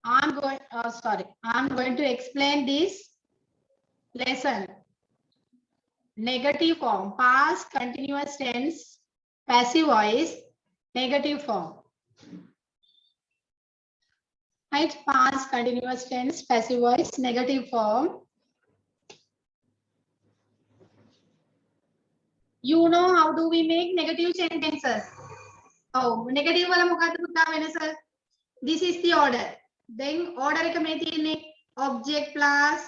I'm going to explain this lesson. Negative form, past continuous tense, passive voice, negative form. Right? Past continuous tense, passive voice, negative form. You know how do we make negative sentences? Oh, negative wala මොකද්ද පුතා වෙනස? This is the order. Then order එක මේ තියෙන්නේ object plus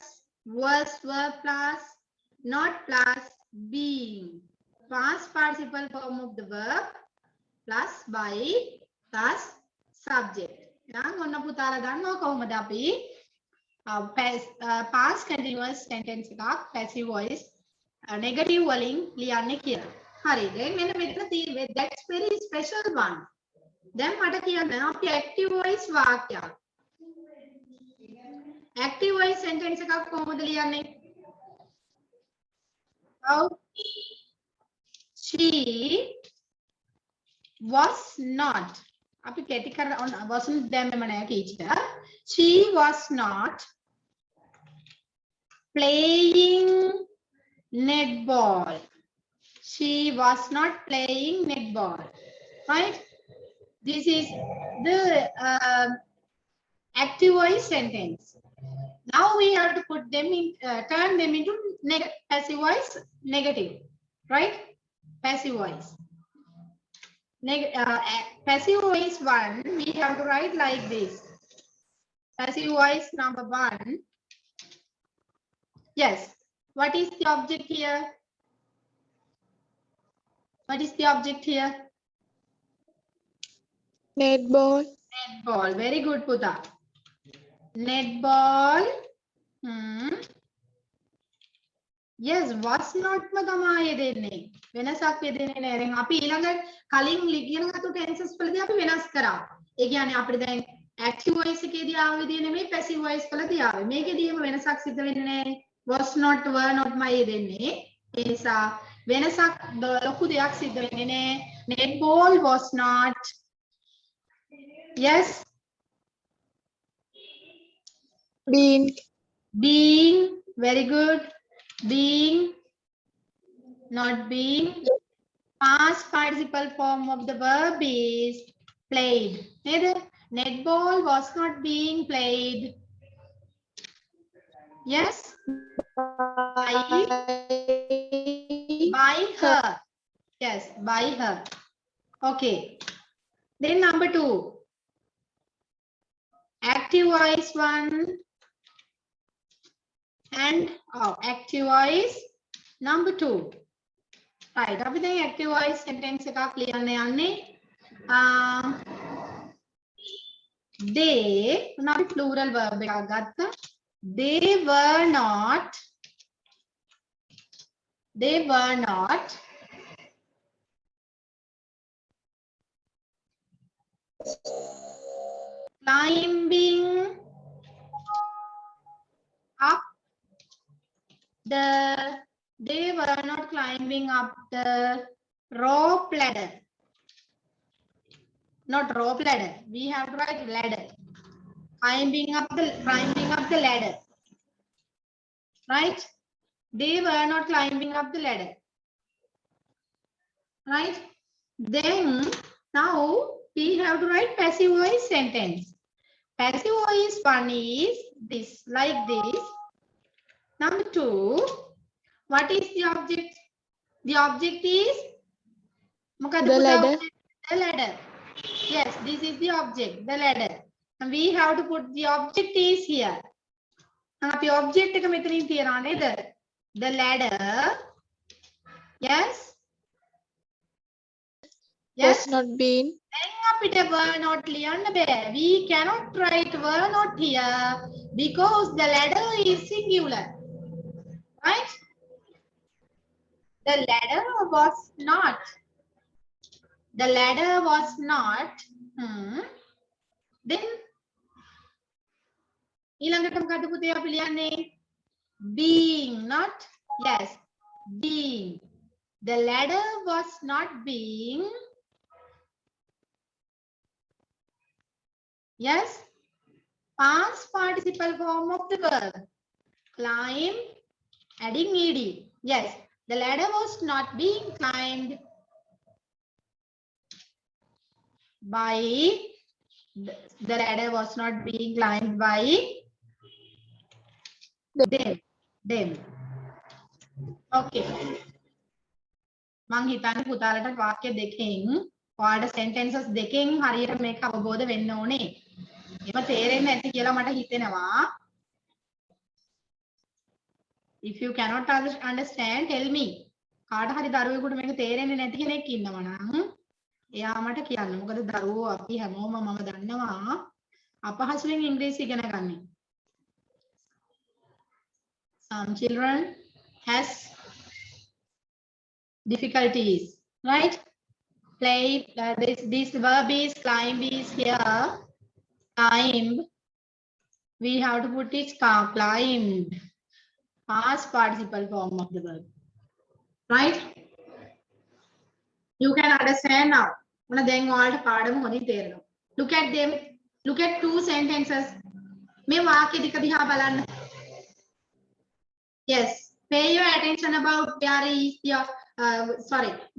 was verb plus not plus being. Past participle form of the verb plus by plus subject. දැන් ඔන්න පුතාලා දන්නවා කොහොමද අපි past continuous sentence එකක් passive voice negative වලින් ලියන්නේ කියලා. හරි. දැන් මෙන්න මෙතන තියෙන්නේ that's very special one. දැන් මට කියන්න අපි active voice වාක්‍යයක්. active voice sentence එකක් කොහොමද ලියන්නේ? How? She was not. අපි කෙටි කරන wasn't දැම්මම නෑ teacher. She was not playing netball. She was not playing netball. Right? This is the active voice sentence. Now we have to put them in, turn them into passive voice negative, right? Passive voice. Passive voice 1, we have to write like this. Passive voice number 1. Yes. What is the object here? What is the object here? Netball. Netball. Very good, Puta. Netball. Yes, was not තමයි යෙදෙන්නේ. වෙනසක් යෙදෙන්නේ නැහැ. දැන් අපි ඊළඟ කලින් ඉගෙන ගත්ත tenses වලදී අපි වෙනස් කරා. ඒ කියන්නේ අපිට දැන් active voice එකේදී ආව විදිය නෙමෙයි passive voice වලදී ආවේ. මේකේදී එහෙම වෙනසක් සිද්ධ වෙන්නේ නැහැ. was not were not මයි යෙදෙන්නේ. ඒ නිසා වෙනසක් ලොකු දෙයක් සිද්ධ වෙන්නේ නැහැ. Netball was not. Yes. Being. Very good. Being, not being. Past participle form of the verb is played. Netball was not being played. Yes? By her. Yes, by her. Okay. Then number 2. Active voice 1. And active voice number 2. Right. අපි දැන් active voice sentence එකක් ලියන්න යන්නේ. They අපි plural verb එකක් ගත්තා. They were not climbing up they were not climbing up the rope ladder. Not rope ladder. We have to write ladder. Climbing up the ladder. Right? They were not climbing up the ladder. Right? Then now we have to write passive voice sentence. Passive voice 1 is this, like this. Number 2, what is the object? The object is the ladder. The ladder. Yes, this is the object, the ladder. And we have to put the object is here. අපි object එක මෙතනින් තියනවා නේද? The ladder. Yes. Yes. Was not been. දැන් අපිට were not ලියන්න බෑ. We cannot write were not here because the ladder is singular. Right? The ladder was not. The ladder was not. Then ඊළඟට මොකද පුතේ අපි ලියන්නේ? Being, not. Yes. Being. The ladder was not being. Yes. past participle form of the verb. Climb, adding ed. Yes, the ladder was not being climbed by, the ladder was not being climbed by them. Okay. මං හිතන්නේ පුතාලට වාක්‍ය දෙකෙන් ඔයාලට sentences දෙකෙන් හරියට මේක අවබෝධ වෙන්න ඕනේ. එහෙම තේරෙන්නේ නැති කියලා මට හිතෙනවා. If you cannot understand, tell me. කාට හරි දරුවෙකුට මේක තේරෙන්නේ නැති කෙනෙක් ඉන්නවා නම් එයා මට කියන්න. මොකද දරුවෝ අපි හැමෝම මම දන්නවා අපහසුවෙන් ඉංග්‍රීසි ඉගෙන ගන්න. Some children has difficulties, right? Play, this verb is climb is here. Climb. We have to put it climbed. Past participle form of the verb. Right? You can understand now. Then all පාඩම හොඳින් තේරෙනවා. Look at them. Look at two sentences. මේ වාක්‍ය දෙක දිහා බලන්න. Yes. Pay your attention about where is the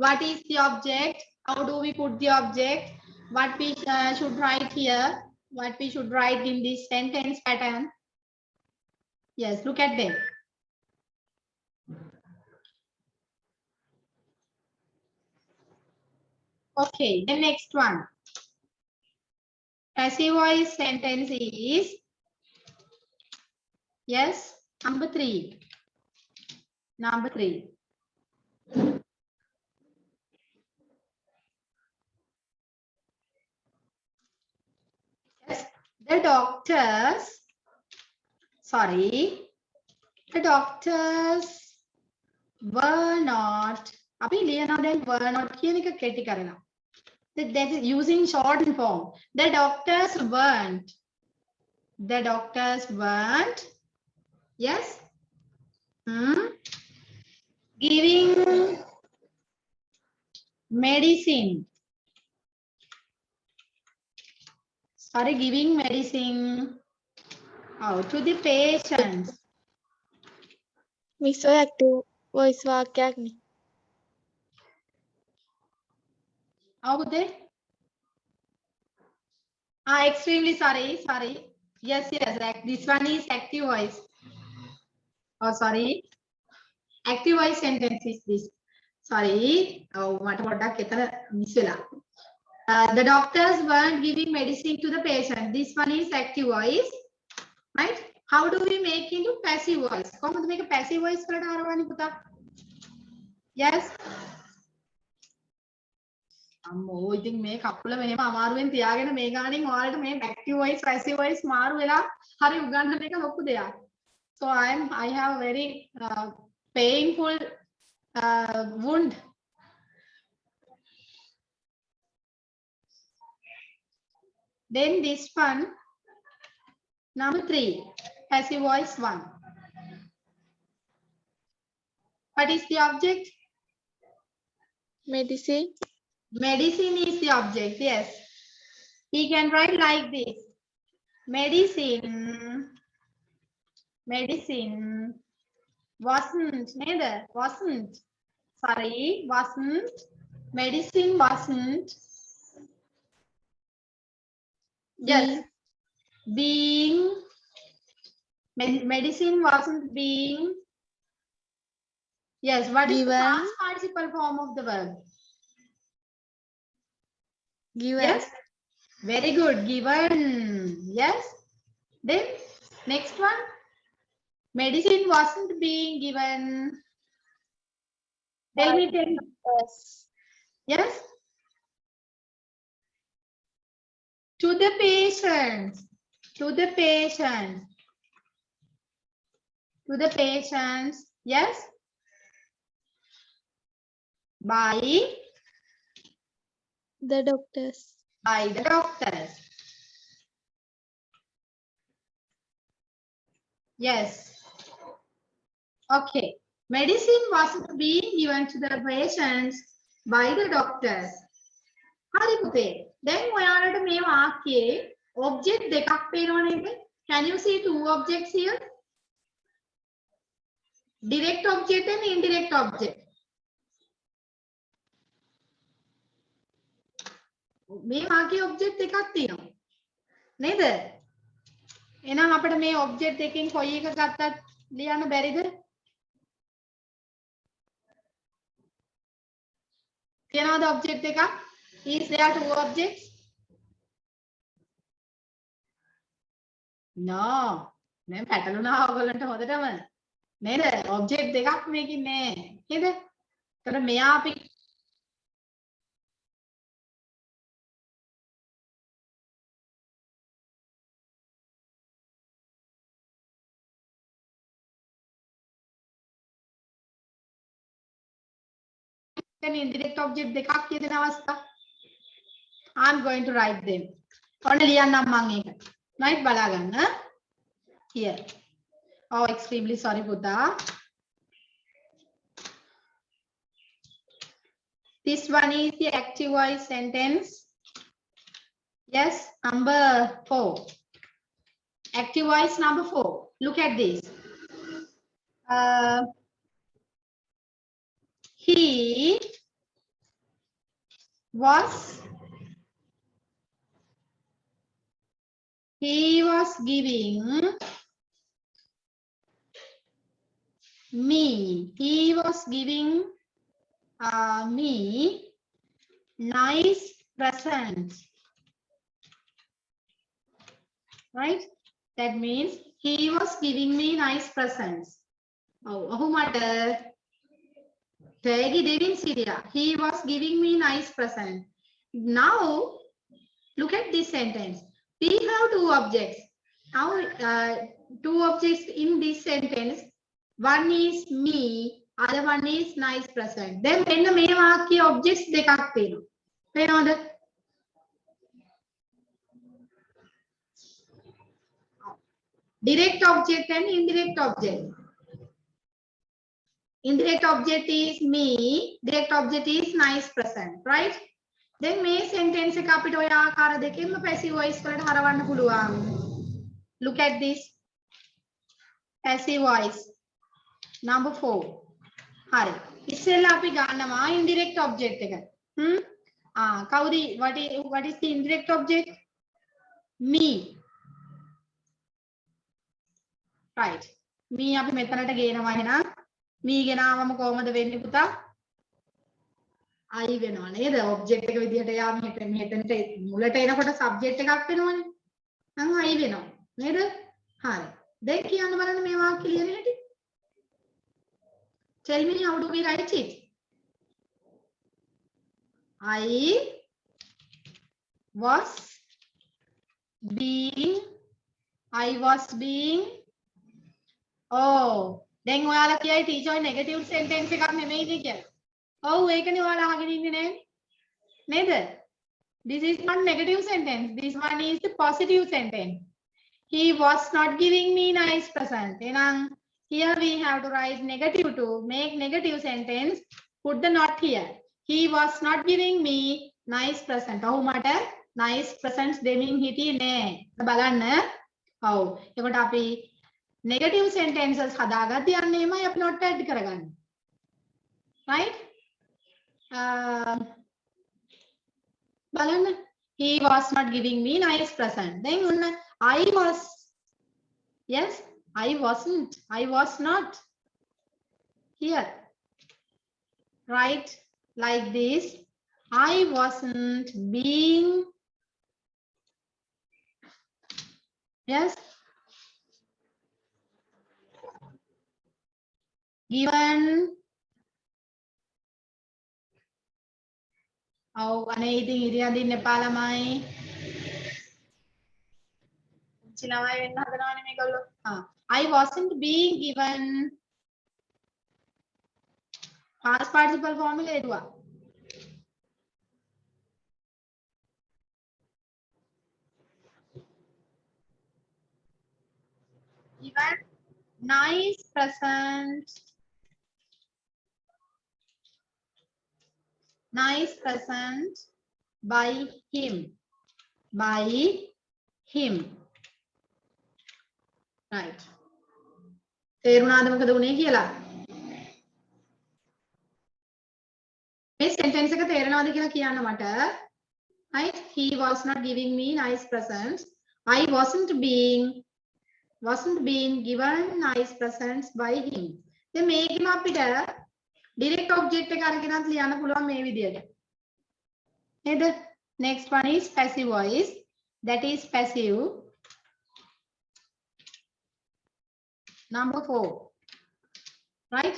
what is the object? How do we put the object? What we should write here? What we should write in this sentence pattern? Yes, look at them. Okay, the next one. Passive voice sentence is, yes, number 3. Number 3. Yes, the doctors were not. අපි ලියනවා දැන් were not කියන එක කෙටි කරලා. That is using short form. The doctors weren't. The doctors weren't. Yes. Giving medicine. Giving medicine to the patients. Miss ඔය active voice වාක්‍යයක් නේ. How would they? Extremely sorry. Yes. This one is active voice. Oh, sorry. Active voice sentence is this. Sorry. Oh, මට පොඩ්ඩක් එතන miss වෙලා. The doctors weren't giving medicine to the patient. This one is active voice. Right? How do we make into passive voice? කොහොමද මේක passive voice වලට හරවන්නේ පුතා? Yes. අම්මෝ ඉතින් මේ කකුල මෙහෙම අමාරුවෙන් තියාගෙන මේ ගානින් ඔයාලට මේ active voice passive voice මාරු වෙලා හරි උගන්නන එක ලොකු දෙයක්. So I have very painful wound. Then this one, number 3, passive voice 1. What is the object? Medicine. Medicine is the object, yes. He can write like this. Medicine wasn't, neither, wasn't. Sorry, wasn't. Medicine wasn't. Yes. Being, medicine wasn't being. Yes, what is the past participle form of the verb? Given. Yes, very good. Given. Yes. Then next one. Medicine wasn't being given. Tell me. Yes. Yes. To the patients. To the patients. To the patients. Yes. By the doctors. By the doctors. Yes. Okay. Medicine wasn't being given to the patients by the doctors. හරි පුතේ. දැන් ඔයාලට මේ වාක්‍යයේ object දෙකක් පේනව නේද? Can you see two objects here? Direct object and indirect object. මේ වාක්‍ය object එකක් තියෙනවා. නේද? එහෙනම් අපිට මේ object එකකින් කොයි එක ගත්තත් ලියන්න බැරිද? තියනවාද object එකක්? Is there two objects? No. මේ පැටලුණා ඔයගොල්ලන්ට හොඳටම. නේද? object දෙකක් මේකින් නෑ. නේද? ඒතර මෙයා අපි indirect object දෙකක් කියන අවස්ථා. I'm going to write them. ඔන්න ලියන්නම් මම ඒක. right බලා ගන්න. Here. Oh, extremely sorry පුතා. This one is the active voice sentence. Yes, number 4. Active voice number 4. Look at this. He was giving me. He was giving me nice presents. Right? That means he was giving me nice presents. Oh, matter. He was giving me nice present. Now, look at this sentence. We have two objects. Now, two objects in this sentence. One is me, other one is nice present. Then, when the main objects dekak peno. Direct object and indirect object. Indirect object is me, direct object is nice present, right? Then මේ sentence එක අපිට ඔය ආකාර දෙකෙන්ම passive voice වලට හරවන්න පුළුවන්. Look at this. Passive voice number 4. හරි. ඉස්සෙල්ලා අපි ගන්නවා indirect object එක. කවුද what is the indirect object? Me. Right. me අපි මෙතනට ගේනවා එහෙනම් me ගෙනාවම කොහමද වෙන්නේ පුතා? I වෙනවා නේද? object එක විදිහට යාම මෙතනට මුලට එනකොට subject එකක් වෙනවනේ. නම් I වෙනවා නේද? හරි. දැන් කියන්න බලන්න මේ වාක්‍ය ලියන හැටි. Tell me how do we write it? I was being oh දැන් ඔයාලා කියයි ටීචර් නෙගටිව් සෙන්ටෙන්ස් එකක් නෙමෙයිද කියලා. ඔව් ඒකනේ ඔයාලා අහගෙන ඉන්නේ නේද? This is not negative sentence. This one is the positive sentence. He was not giving me nice present. එහෙනම් here we have to write negative to make negative sentence. Put the not here. He was not giving me nice present. ඔව් මට nice presents දෙමින් හිටියේ නෑ. බලන්න. ඔව්. එතකොට අපි negative sentences හදාගත්ත යන්නේ එමය අපි not add කරගන්න. Right? බලන්න. He was not giving me nice present. Then I was. Yes, I wasn't. I was not. Here. Right? Like this. I wasn't being. Yes. Given. Oh, අනේ ඉතින් ඉරියන්දින් එපා ළමයි. පුංචි ළමයි වෙන්න හදනවනේ මේගොල්ලෝ. I wasn't being given past participle formula එදුවා. Given nice present. Nice present by him. right. තේරුණාද මොකද උනේ කියලා? මේ sentence එක තේරෙනවද කියලා කියන්න මට. Right? He was not giving me nice presents. I wasn't being given nice presents by him. දැන් මේකෙම අපිට direct object එක අරගෙනත් ලියන්න පුළුවන් මේ විදියට. නේද? Next one is passive voice. That is passive. Number 4. Right?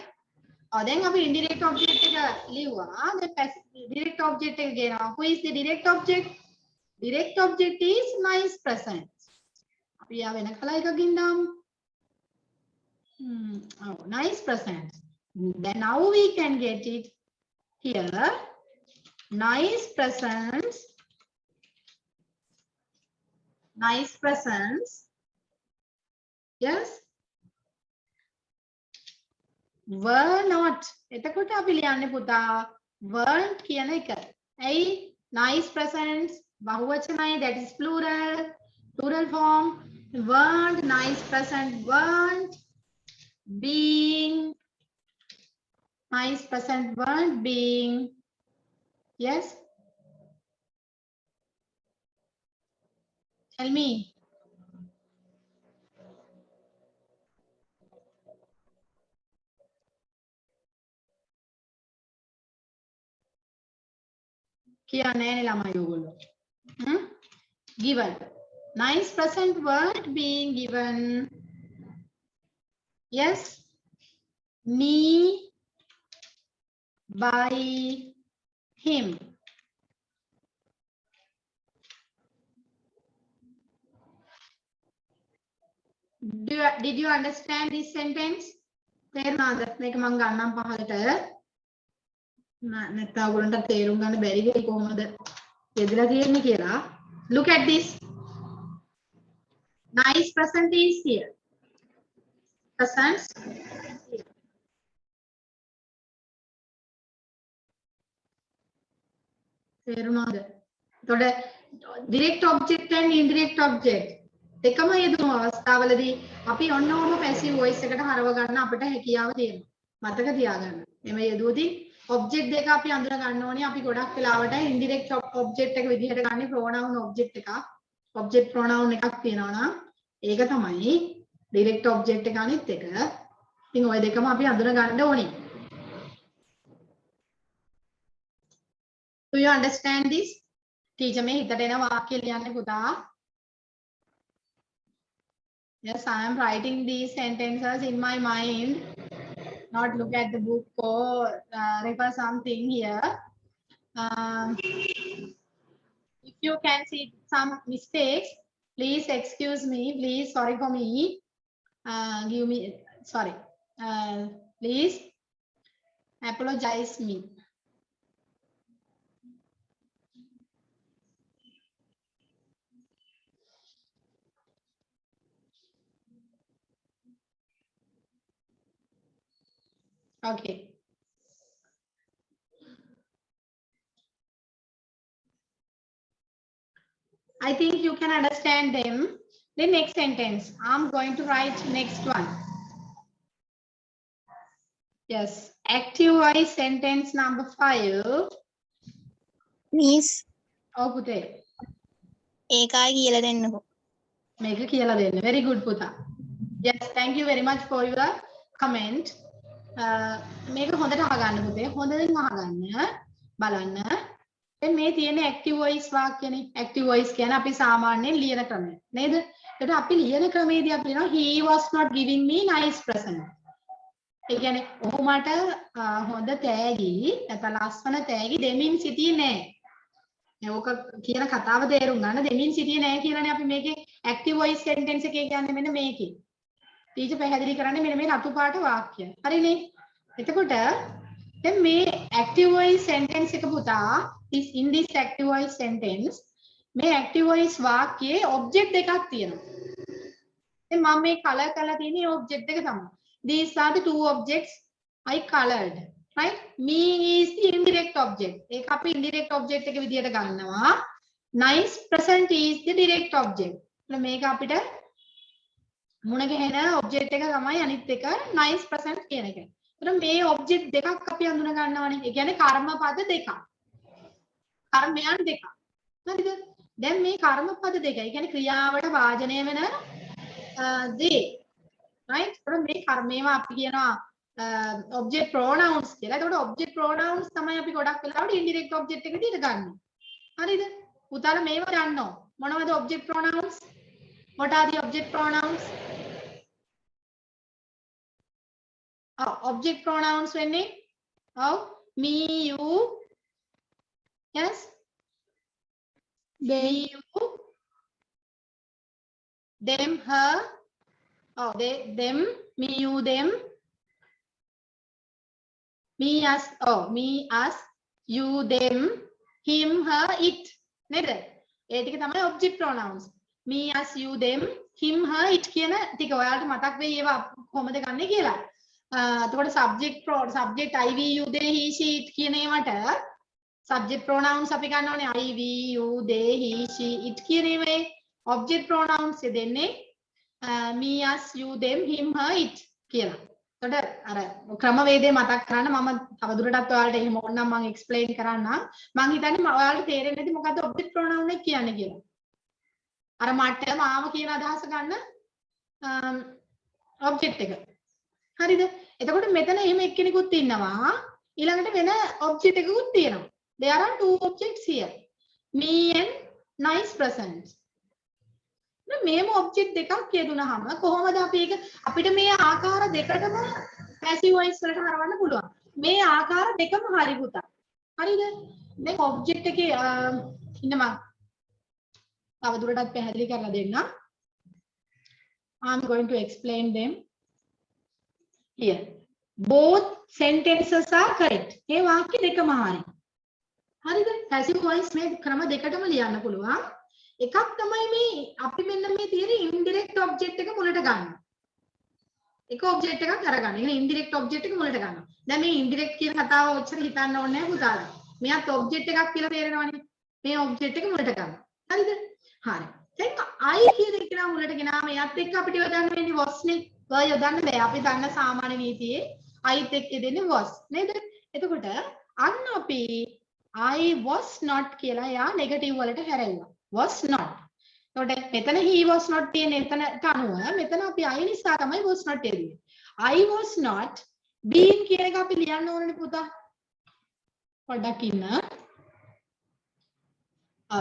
then අපි indirect object එක ලියුවා. then direct object එක ගේනවා. Who is the direct object? Direct object is nice presents. අපි යා වෙන කල එකකින් දාමු. Nice presents. Then now we can get it here. Nice presents. Nice presents. Yes. Were not. එතකොට අපි ලියන්නේ පුතා weren't කියන එක. ඇයි? Nice presents බහුවචනයි, that is plural form. Weren't nice present, weren't being nice present, weren't being. Yes. Tell me. කියන්නේ නේ ළමයි ඔයගොල්ලෝ. Given. Nice present weren't being given. Yes. Me by him. Did you understand this sentence? තේරුණාද? මේක මම ගන්නම් පහලට. නැත්නම් ඔයගොල්ලන්ට තේරුම් ගන්න බැරි වෙයි කොහොමද යදලා තියෙන්නේ කියලා. Look at this. Nice present is here. Presents. තේරුණාද? එතකොට direct object and indirect object එකම යෙදුණු අවස්ථාවලදී අපි ඔන්න ඕම passive voice එකට හරව ගන්න අපිට හැකියාව තියෙනවා. මතක තියාගන්න. එමෙ යෙදුවදී object දෙක අපි අඳුර ගන්න ඕනේ. අපි ගොඩක් වෙලාවට indirect object එක විදිහට ගන්න pronoun object එකක්. object pronoun එකක් තියෙනවා නම් ඒක තමයි direct object එක අනිත් එක. ඉතින් ওই දෙකම අපි අඳුර ගන්න ඕනේ. Do you understand this? Teacher මේ හිතට එන වාක්‍ය ලියන්න පුතා. Yes, I am writing these sentences in my mind. Not look at the book or refer something here. If you can see some mistakes, please excuse me. Please, sorry for me. Give me, sorry. Please apologize me. Okay. I think you can understand them. The next sentence. I'm going to write next one. Yes. Active voice sentence number 5. Miss. Oh, පුතේ. ඒකයි කියලා දෙන්නකෝ. මේක කියලා දෙන්න. Very good පුතා. Yes, thank you very much for your comment. මේක හොඳට අහගන්න පුතේ. හොඳින් අහගන්න. බලන්න. දැන් මේ තියෙන active voice වාක්‍යනේ. active voice කියන්නේ අපි සාමාන්‍යයෙන් ලියන ක්‍රමය. නේද? ඒකට අපි ලියන ක්‍රමයේදී අපි ලියනවා he was not giving me nice present. ඒ කියන්නේ ඔහු මට හොඳ තෑගි නැත්නම් ලස්සන තෑගි දෙමින් සිටියේ නැහැ. ඕක කියන කතාව තේරුම් ගන්න දෙමින් සිටියේ නැහැ කියලානේ අපි මේකේ active voice sentence එකේ කියන්නේ මෙන්න මේකේ. ටීචර් පැහැදිලි කරන්නේ මෙන්න මේ රතු පාට වාක්‍ය. හරිනේ? එතකොට දැන් මේ active voice sentence එක පුතා in this active voice sentence මේ active voice වාක්‍යයේ object දෙකක් තියෙනවා. දැන් මම මේ color කරලා තියෙන්නේ object දෙක තමයි. These are the two objects I colored. Right? Me is the indirect object. ඒක අපි indirect object එක විදියට ගන්නවා. Nice present is the direct object. මේක අපිට මුණ ගැහෙන ඔබ්ජෙක්ට් එක තමයි අනිත් එක nice present කියන එක. එතකොට මේ ඔබ්ජෙක්ට් දෙකක් අපි හඳුනා ගන්නවානේ. ඒ කියන්නේ කර්මපද දෙකක්. කර්මයන් දෙකක්. හරිද? දැන් මේ කර්මපද දෙක. ඒ කියන්නේ ක්‍රියාවට වාජනය වෙන දේ. right? එතකොට මේ කර්මේම අපි කියනවා object pronouns කියලා. එතකොට object pronouns තමයි අපි ගොඩක් වෙලාවට indirect object එක විදිහට ගන්න. හරිද? පුතාලා මේව දන්නෝ. මොනවද object pronouns? What are the object pronouns? Object pronouns වෙන්නේ me, you, yes, they, you, them, her, they, them, me, you, them, me, us, you, them, him, her, it. නේද? ඒ ටික තමයි object pronouns. me, us, you, them, him, her, it කියන ටික ඔයාලට මතක් වෙයි ඒවා කොහොමද ගන්නෙ කියලා. එතකොට subject I, we, you, they, he, she, it කියන ඒවට subject pronouns අපි ගන්නවනේ I, we, you, they, he, she, it කියන ඒවාේ object pronouns දෙන්නේ me, us, you, them, him, her, it කියලා. එතකොට අර ක්‍රමවේදය මතක් කරන්න මම තවදුරටත් ඔයාලට එහෙම ඕනනම් මම explain කරන්නම්. මම හිතන්නේ ඔයාලට තේරෙන්නේ නැති මොකද්ද object pronoun එක කියන්නේ කියලා. අර මට මාව කියන අදහස ගන්න object එක. හරිද? එතකොට මෙතන එහෙම එක්කෙනෙකුත් ඉන්නවා. ඊළඟට වෙන object එකකුත් තියෙනවා. There are two objects here. Me and nice present. මේම object දෙකක් කියදුනහම කොහොමද අපි ඒක අපිට මේ ආකාර දෙකටම passive voice වලට හරවන්න පුළුවන්. මේ ආකාර දෙකම හරි පුතා. හරිද? දැන් object එකේ ඉන්න මම තවදුරටත් පැහැදිලි කරලා දෙන්නම්. I'm going to explain them here. Both sentences are correct. මේ වාක්‍ය දෙකම හරි. හරිද? passive voice මේ ක්‍රම දෙකටම ලියන්න පුළුවන්. එකක් තමයි මේ අපි මෙන්න මේ තියෙන indirect object එක මුලට ගන්න. එක object එකක් අරගන්න. ඒ කියන්නේ indirect object එක මුලට ගන්න. දැන් මේ indirect කියන කතාව ඔච්චර හිතන්න ඕනේ නැහැ පුතාලා. මෙයාත් object එකක් කියලා තේරෙනවනේ. මේ object එක මුලට ගන්න. හරිද? හරි. දැන් I කියන එක නම් මුලට ගෙනාම එයත් එක්ක අපිට යොදන්න වෙන්නේ was නේ. වර් යොදන්න බෑ. අපි දන්න සාමාන්‍ය නීතියේ Iත් එක්ක දෙන්නේ was නේද? එතකොට අන්න අපි I was not කියලා යා negative වලට හැරෙව්වා. Was not. එතකොට මෙතන he was not තියෙන එතනට අනුව මෙතන අපි I නිසා තමයි was not එන්නේ. I was not being කියන එක අපි ලියන්න ඕනනේ පුතා. පොඩ්ඩක් ඉන්න.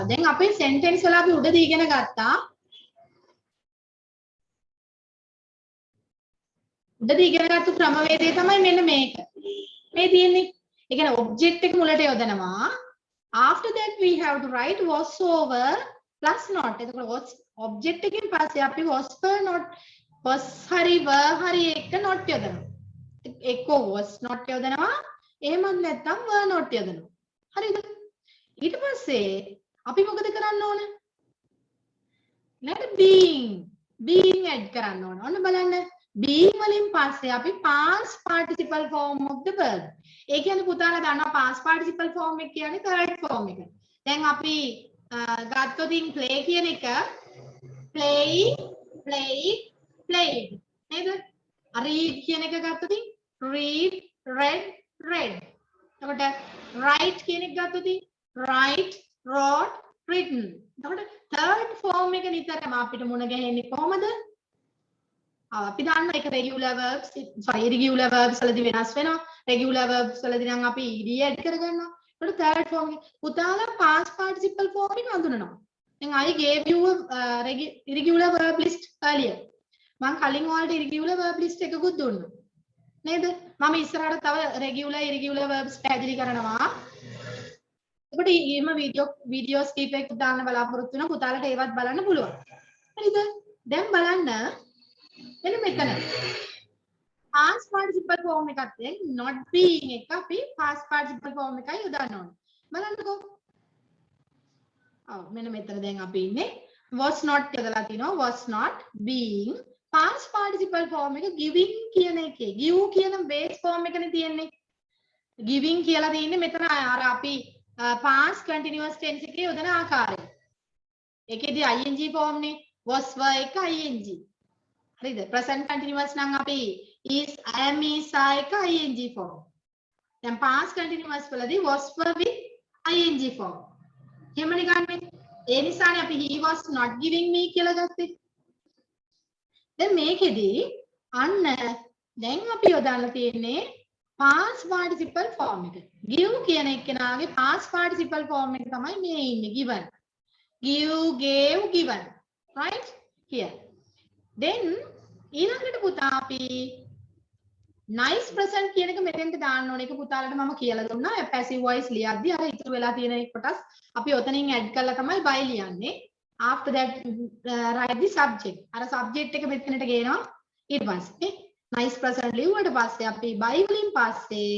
දැන් අපේ sentence වල අපි උඩදී ඉගෙන ගත්තා. උඩදී ඉගෙනගත්තු ක්‍රමවේදය තමයි මෙන්න මේක. මේ තියෙන්නේ. ඒ කියන්නේ object එක මුලට යොදනවා. After that we have to write was over plus not. එතකොට was object එකෙන් පස්සේ අපි was per not was hari were hari එක not යොදනවා. එක්ක was not යොදනවා. එහෙමත් නැත්නම් were not යොදනවා. හරිද? ඊට පස්සේ අපි මොකද කරන්න ඕන? ඊළඟට being add කරන්න ඕන. ඔන්න බලන්න. being වලින් පස්සේ අපි past participle form of the verb. ඒ කියන්නේ පුතාලා දන්නවා past participle form එක කියන්නේ third form එක. දැන් අපි ගත්තොත් play කියන එක play, played, played. නේද? read කියන එක ගත්තොත් read, read, read. එතකොට write කියන එක ගත්තොත් write, wrote, written. එතකොට third form එක නිතරම අපිට මුණ ගැහෙන්නේ කොහමද? අපි දන්න එක regular verbs irregular verbs වලදී වෙනස් වෙනවා. regular verbs වලදී නම් අපි ed add කරගන්නවා. ඒකට third form එක පුතාලා past participle form එක හඳුනනවා. දැන් I gave you a irregular verb list earlier. මම කලින් ඔයාලට irregular verb list එකකුත් දුන්නා. නේද? මම ඉස්සරහට තව regular irregular verbs පැහැදිලි කරනවා. ඒකට ඊම වීඩියෝස් කීපයක් දාන්න බලාපොරොත්තු වෙනවා. පුතාලට ඒවත් බලන්න පුළුවන්. හරිද? දැන් බලන්න එන්න මෙතන past participle form එකත් එක්ක not being එක අපි past participle form එකයි යොදන්න ඕනේ. බලන්නකෝ. මෙන්න මෙතන දැන් අපි ඉන්නේ was not යදලා තිනවා was not being past participle form එක giving කියන එකේ give කියන base form එකනේ තියෙන්නේ. giving කියලා තියෙන්නේ මෙතන අර අපි past continuous tense එකේ යොදන ආකාරය. ඒකේදී ing form නේ was were එක ing. හරිද? present continuous නම් අපි is I am is are එක ing form. දැන් past continuous වලදී was were with ing form. එහෙමනේ ගන්නෙ. ඒ නිසානේ අපි he was not giving me කියලා ගත්තේ. දැන් මේකෙදී අන්න දැන් අපි යොදන්න තියෙන්නේ past participle form එක. give කියන එකනාගේ past participle form එක තමයි මේ ඉන්නේ given. give, gave, given. Right? Here. Then ඊළඟට පුතා අපි nice present කියන එක මෙතෙන්ට දාන්න ඕනේ. ඒක පුතාලට මම කියලා දුන්නා. passive voice ලියද්දි අර ඉතුරු වෙලා තියෙන කොටස් අපි ඔතනින් add කරලා තමයි by ලියන්නේ. After that write the subject. අර subject එක මෙතනට ගේනවා. ඊට පස්සේ nice present ලියුවට පස්සේ අපි by වලින් පස්සේ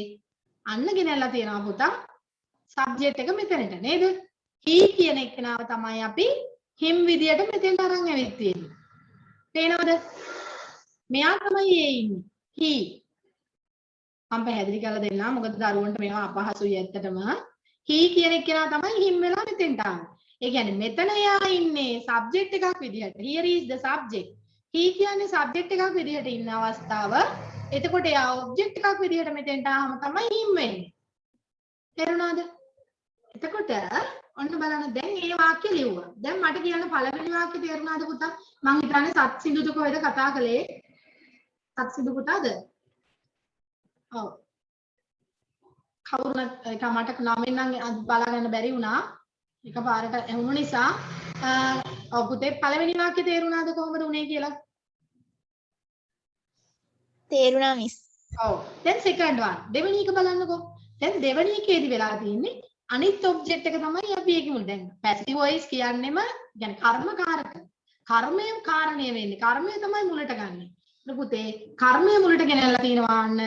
අන්න ගෙනල්ලා තියෙනවා පුතා subject එක මෙතනට නේද? he කියන එකනාව තමයි අපි him විදියට මෙතෙන්ට අරන් ඇවිත් තියෙන්නේ. තේනවද? මෙයා තමයි ඒ ඉන්නේ. he මම පැහැදිලි කරලා දෙන්නම්. මොකද දරුවන්ට මේවා අපහසුයි ඇත්තටම. he කියන එකනා තමයි him වෙලා මෙතෙන්ට ආවේ. ඒ කියන්නේ මෙතන එයා ඉන්නේ subject එකක් විදියට. here is the subject. he කියන්නේ subject එකක් විදියට ඉන්න අවස්ථාව. එතකොට එයා object එකක් විදියට මෙතෙන්ට ආවම තමයි him වෙන්නේ. තේරුණාද? එතකොට ඔන්න බලන්න දැන් මේ වාක්‍ය ලිව්වා. දැන් මට කියන්න පළවෙනි වාක්‍ය තේරුණාද පුතා? මං හිතන්නේ සත්සිඳුද කොහෙද කතා කළේ? සත්සිඳු පුතාද? ඔව්. කවුරුත් ඒක මට නමෙන් නම් බලා ගන්න බැරි වුණා. එකපාරට ඇහුණු නිසා ඔව් පුතේ පළවෙනි වාක්‍ය තේරුණාද කොහොමද උනේ කියලා? තේරුණා මිස්. ඔව්. දැන් second one. දෙවෙනි එක බලන්නකෝ. දැන් දෙවෙනි එකේදී වෙලා තියෙන්නේ අනිත් ඔබ්ජෙක්ට් එක තමයි අපි ඒකේ මුල. දැන් passive voice කියන්නේම කියන්නේ කර්මකාරක. කර්මයෙන් කාරණය වෙන්නේ. කර්මය තමයි මුලට ගන්න. පුතේ කර්මය මුලට ගෙනල්ලා තිනවා අන්න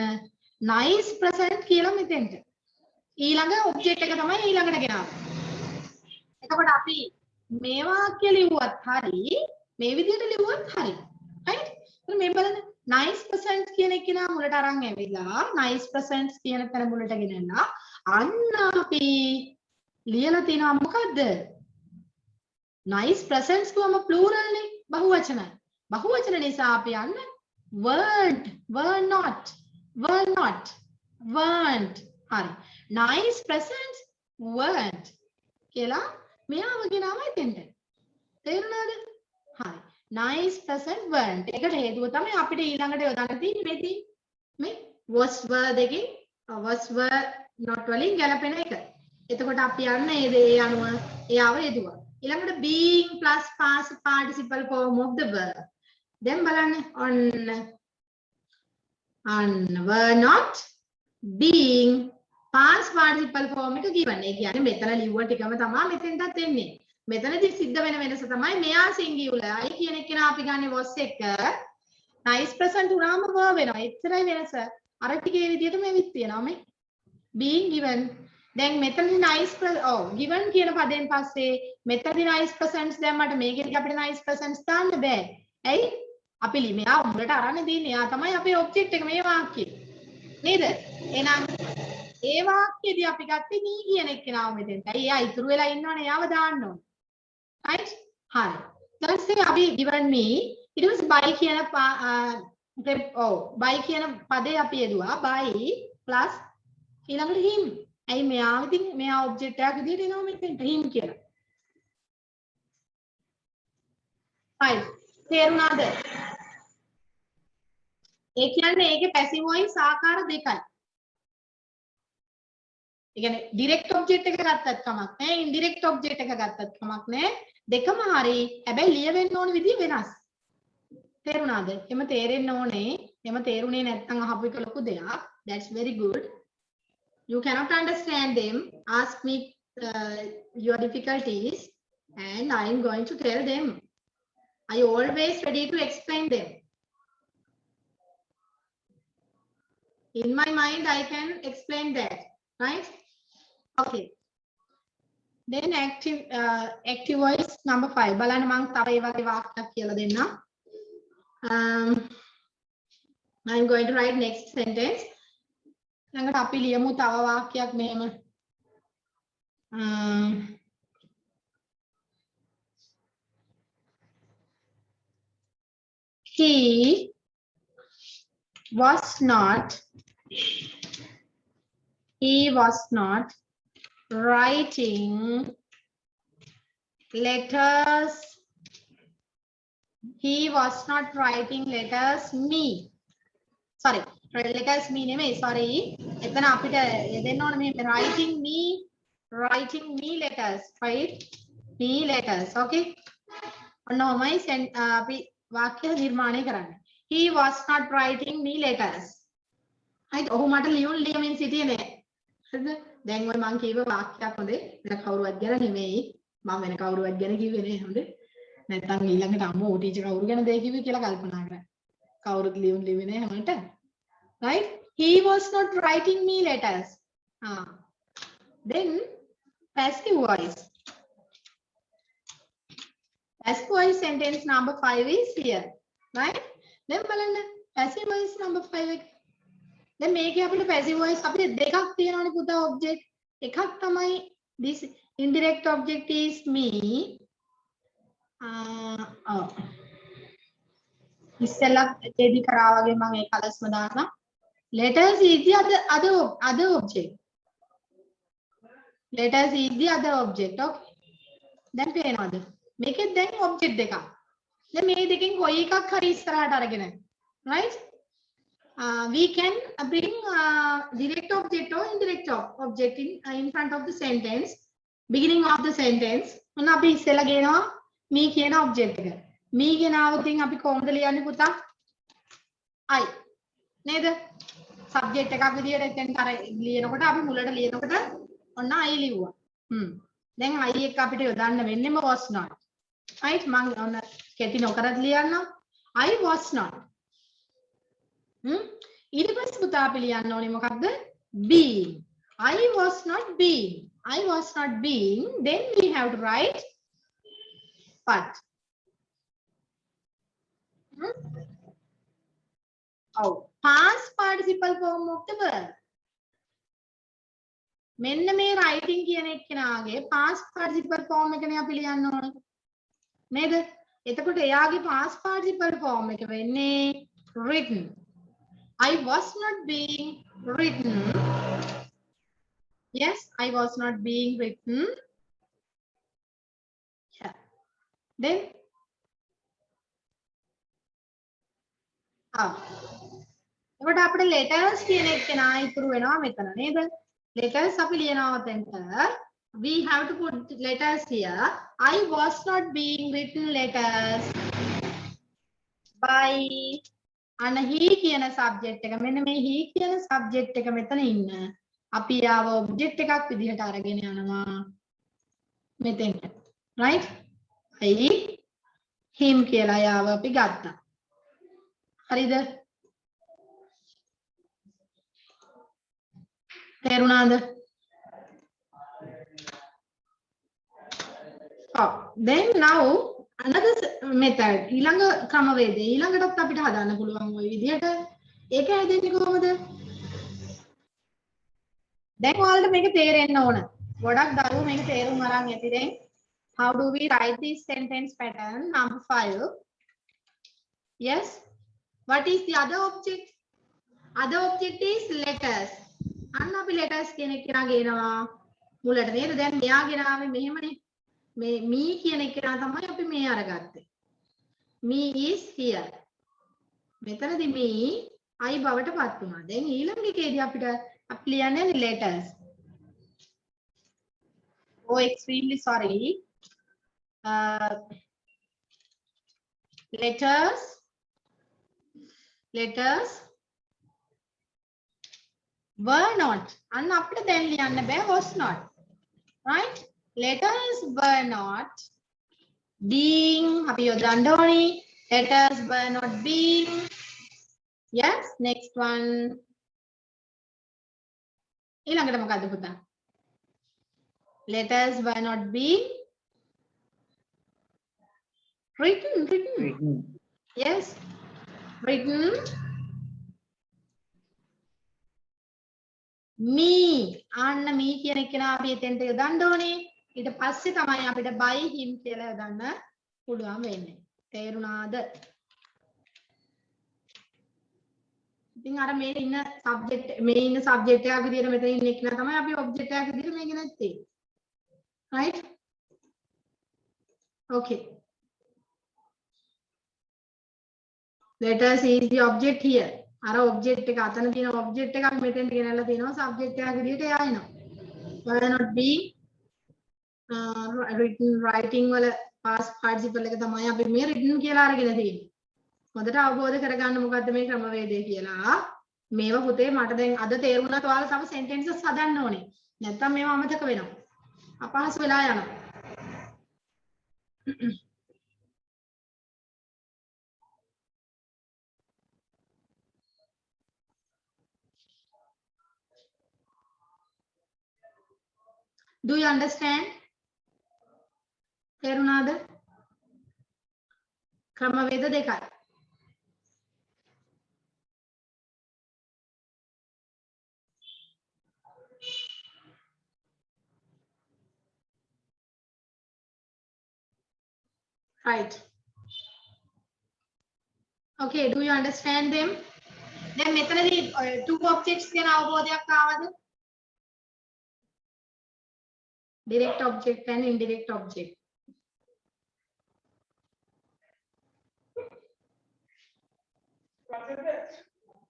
nice present කියලා මෙතෙන්ට. ඊළඟ ඔබ්ජෙක්ට් එක තමයි ඊළඟට ගෙනාවේ. එතකොට අපි මේ වාක්‍ය ලිව්වත් හරි මේ විදිහට ලිව්වත් හරි. right? එහෙනම් මේ බලන්න nice present කියන එක නා මුලට අරන් ඇවිල්ලා nice present කියන තැන මුලට ගෙනල්ලා අන්න අපි ලියලා තිනවා මොකද්ද? nice presents කියවම plural නේ බහුවචනයි. බහුවචන නිසා අපි යන්න weren't, were not, weren't. හරි. nice presents weren't කියලා මෙයාව ගෙනාවයි දෙන්න. තේරුණාද? හරි. nice present weren't. ඒකට හේතුව තමයි අපිට ඊළඟට යොදන්න තියෙන්නේ මේ was were දෙකේ was were not වලින් ගැලපෙන එක. එතකොට අපි යන්න ඒ දේ අනුව එයාව යෙදුවා. ඊළඟට being plus past participle form of the verb. දැන් බලන්න on were not being past participle form එක given. ඒ කියන්නේ මෙතන ලිව්ව ටිකම තමයි මෙතෙන්ටත් එන්නේ. මෙතනදී සිද්ධ වෙන වෙනස තමයි මෙයා singular. අය කියන එක අපි ගන්නේ was එක. nice present උනාම verb වෙනවා. එච්චරයි වෙනස. අර ටිකේ විදිහටම එවිත් තියෙනවා මේ. being given. දැන් මෙතනදී nice given කියන පදයෙන් පස්සේ මෙතනදී nice presents දැම්මට මේකෙදි අපිට nice presents දාන්න බෑ. ඇයි? අපි මෙයා උඹට අරන් දෙන්නේ. එයා තමයි අපේ ඔබ්ජෙක්ට් එක මේ වාක්‍යය. නේද? එහෙනම් ඒ වාක්‍යයේදී අපි ගත්තේ me කියන එක්කෙනාව මෙතෙන්ට. එයා ඉතුරු වෙලා ඉන්නවනේ. එයාව දාන්න ඕනේ. right? හරි. ඊට පස්සේ අපි given me ඊට පස්සේ by කියන by කියන පදේ අපි යෙදුවා. by plus ඊළඟට him. ඇයි මෙයා ඉතින් මෙයා ඔබ්ජෙක්ට් එකක් විදිහට එනවා මෙතෙන්ට him කියලා. right. තේරුණාද? ඒ කියන්නේ ඒකේ passive voice ආකාර දෙකයි. ඒ කියන්නේ direct object එක ගත්තත් කමක් නැහැ, indirect object එක ගත්තත් කමක් නැහැ. දෙකම හරි. හැබැයි ලියවෙන්න ඕන විදිහ වෙනස්. තේරුණාද? එම තේරෙන්න ඕනේ. එම තේරුනේ නැත්නම් අහපු එක ලොකු දෙයක්. That's very good. You cannot understand them. Ask me your difficulties and I am going to tell them. I always ready to explain them. In my mind, I can explain that, right? Okay. Then active voice number 5. බලන්න මම තව ඒ වගේ වාක්‍යයක් කියලා දෙන්නම්. I'm going to write next sentence. ළඟට අපි ලියමු තව වාක්‍යයක් මෙහෙම. he was not writing letters. He was not writing letters me. Sorry, letters me නෙමෙයි. Sorry. එතන අපිට දෙන්න ඕන මේ writing me letters. Right? Me letters. Okay? ඔන්න ඔහමයි අපි වාක්‍ය නිර්මාණය කරන්නේ. He was not writing me letters. right? ඔහු මට ලියමින් සිටියේ නෑ. හරිද? දැන් ඔය මම කියව වාක්‍යයක් හොඳේ. වෙන කවුරුවත් ගැන නෙමෙයි. මම වෙන කවුරුවත් ගැන කිව්වේ නෑ හොඳේ. නැත්නම් ඊළඟට අම්මෝ ටීචර් කවුරු ගැන දෙය කිව්වේ කියලා කල්පනා කරා. කවුරුත් ලියුවේ නෑ මට. right? He was not writing me letters. Then passive voice. Passive voice sentence number 5 is here. Right? Then බලන්න passive voice number 5 එක. දැන් මේකේ අපිට passive voice අපිට දෙකක් තියෙනවානේ පුතා object. එකක් තමයි this indirect object is me. ඉස්සෙල්ලා දෙදි කරා වගේ මම ඒ කලස්ම දානවා. Letters is the other object. Letters is the other object. Okay. දැන් පේනවද? මේකෙත් දැන් object දෙකක්. දැන් මේ දෙකෙන් කොයි එකක් හරි ඉස්සරහට අරගෙන. right? We can bring direct object or indirect object in front of the sentence, beginning of the sentence. මොන අපි ඉස්සෙල්ලා ගේනවා me කියන object එක. me ගෙනාවොත් අපි කොහොමද ලියන්නේ පුතා? I. නේද? subject එකක් විදියට එතෙන්ට අර ලියනකොට අපි මුලට ලියනකොට ඔන්න I ලිව්වා. දැන් I එක අපිට යොදන්න වෙන්නේම was not. right? මම ඔන්න කෙටි නොකරත් ලියන්නම්. I was not. ඊට පස්සේ පුතා අපි ලියන්න ඕනේ මොකක්ද? being. I was not being. I was not being. Then we have to write but. Past participle form of the verb. මෙන්න මේ writing කියන එක්කෙනාගේ past participle form එකනේ අපි ලියන්න ඕනේ. නේද? එතකොට එයාගේ past participle form එක වෙන්නේ written. I was not being written. Yes, I was not being written. Yeah. Then එතකොට අපිට letters කියන එක නා ඉතුරු වෙනවා මෙතන නේද? letters අපි ලියනවා තැනට we have to put letters here. I was not being written letters by and he කියන subject එක. මෙන්න මේ he කියන subject එක මෙතන ඉන්න අපි ආව object එකක් විදිහට අරගෙන යනවා මෙතෙන්ට. right? I him කියලා යාව අපි ගත්තා. හරිද? තේරුණාද? then now another method ඊළඟ ක්‍රමවේදය ඊළඟටත් අපිට හදන්න පුළුවන් ওই විදිහට. ඒක හැදෙන්නේ කොහොමද? දැන් ඔයාලට මේක තේරෙන්න ඕන. ගොඩක් දරුවෝ මේක තේරුම් අරන් ඇති දැන්. How do we write this sentence pattern number 5? Yes. What is the other object? Other object is letters. අන්න අපි letters කියන එක ගේනවා මුලට නේද? දැන් මෙයා ගෙනාවේ මෙහෙමනේ. මේ me කියන එක තමයි අපි මේ අරගත්තේ. me is here. මෙතනදී me I බවට පත් වුණා. දැන් ඊළඟ එකේදී අපිට අපි ලියන්නේ letters. Oh, extremely sorry. Letters were not. අන්න අපිට දැන් ලියන්න බෑ was not. right? Letters were not being. අපි යොදන්න ඕනේ. Letters were not being. Yes, next one. ඊළඟට මොකද්ද පුතා? Letters were not being written. Yes, written. me අන්න me කියන එක නා අපි එතෙන්ට යොදන්න ඕනේ. ඊට පස්සේ තමයි අපිට by him කියලා යොදන්න පුළුවන් වෙන්නේ. තේරුණාද? ඉතින් අර මේ ඉන්න සබ්ජෙක්ට් එකක් විදියට මෙතන ඉන්න එක නා තමයි අපි ඔබ්ජෙක්ට් එකක් විදියට මේක නැත්තේ. right? okay. let us see the object here. අර ඔබ්ජෙක්ට් එක අතන තියෙන ඔබ්ජෙක්ට් එකක් මෙතෙන්ට ගෙනල්ලා තියෙනවා සබ්ජෙක්ට් එකක් විදියට එයා එනවා. why not be writing වල past participle එක තමයි අපි මේ written කියලා අරගෙන තියෙන්නේ. හොඳට අවබෝධ කරගන්න මොකද්ද මේ ක්‍රමවේදය කියලා. මේව පුතේ මට දැන් අද තේරුණාත් ඔයාලා තව sentences හදන්න ඕනේ. නැත්නම් මේව අමතක වෙනවා. අපහසු වෙලා යනවා. Do you understand? තේරුණාද? ක්‍රමවේද දෙකයි. right. okay, do you understand them? දැන් මෙතනදී two objects ගැන අවබෝධයක් ආවද? direct object and indirect object.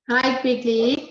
Right, quickly.